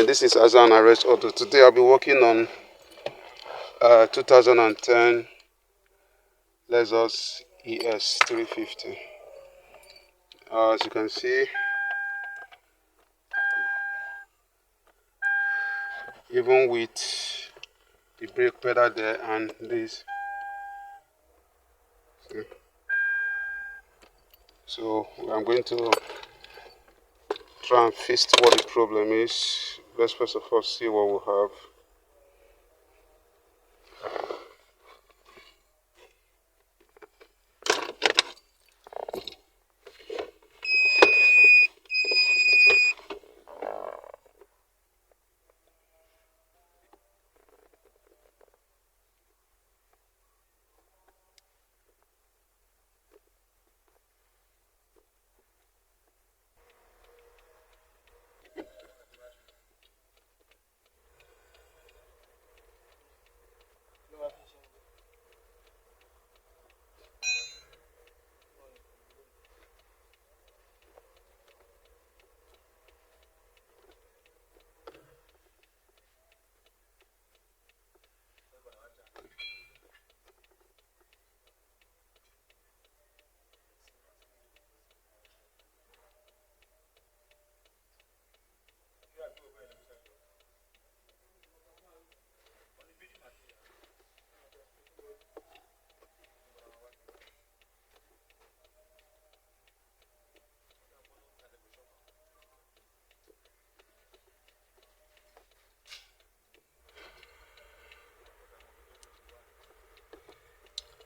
this is Azan Arrest Auto. Today I'll be working on 2010 Lexus ES350. As you can see, even with the brake pedal there and this, so I'm going to try and fix what the problem is. Let's first of all see what we have.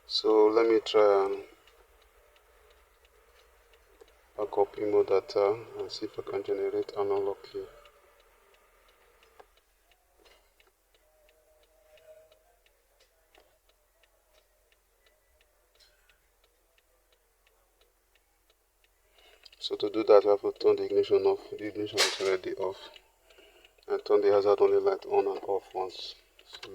So let me try and back up Immo data and see if I can generate an unlock key. So to do that, we have to turn the ignition off. The ignition is already off. And turn the hazard only light on and off once. So,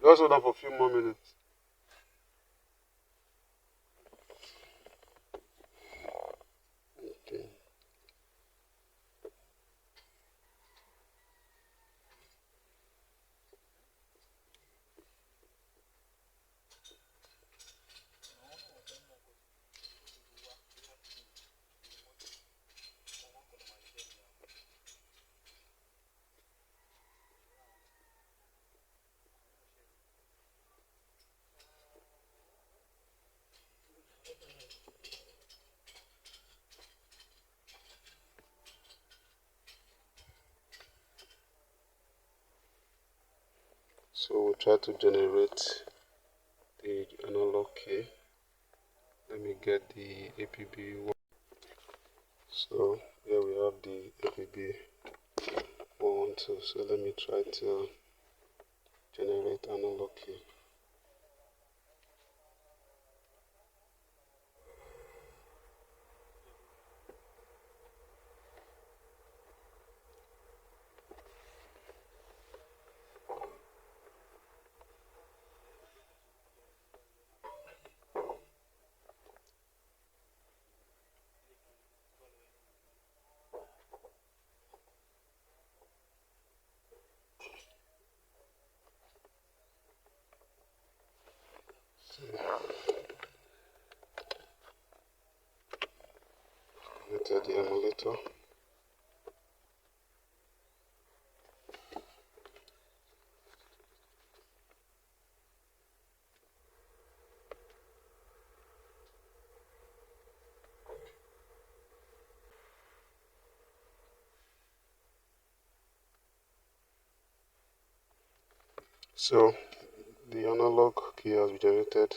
just hold on for a few more minutes. Okay. So we'll try to generate the analog key. Let me get the APB1. So here we have the APB112. So let me try to generate analog key. Enter the emulator. So the analog key has been generated.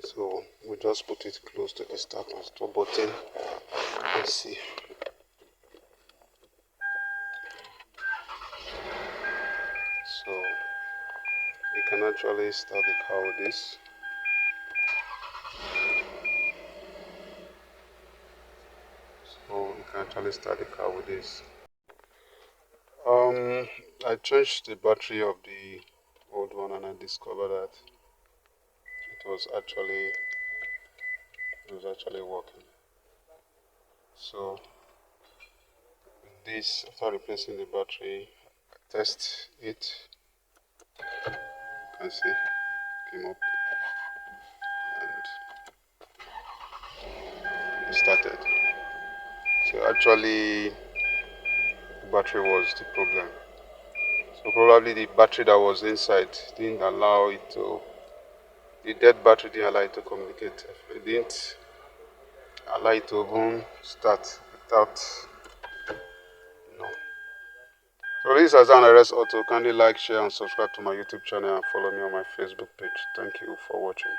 So we just put it close to the start and stop button. Let's see. actually start the car with this. So you can actually start the car with this. I changed the battery of the old one and I discovered that it was actually working. So with this, after replacing the battery, I test it. You can see it came up and it started. So actually the battery was the problem. So probably the battery that was inside didn't allow it to, the dead battery didn't allow it to communicate. It didn't allow it to even start without, no. So this is an RS Auto. Kindly like, share and subscribe to my YouTube channel and follow me on my Facebook page. Thank you for watching.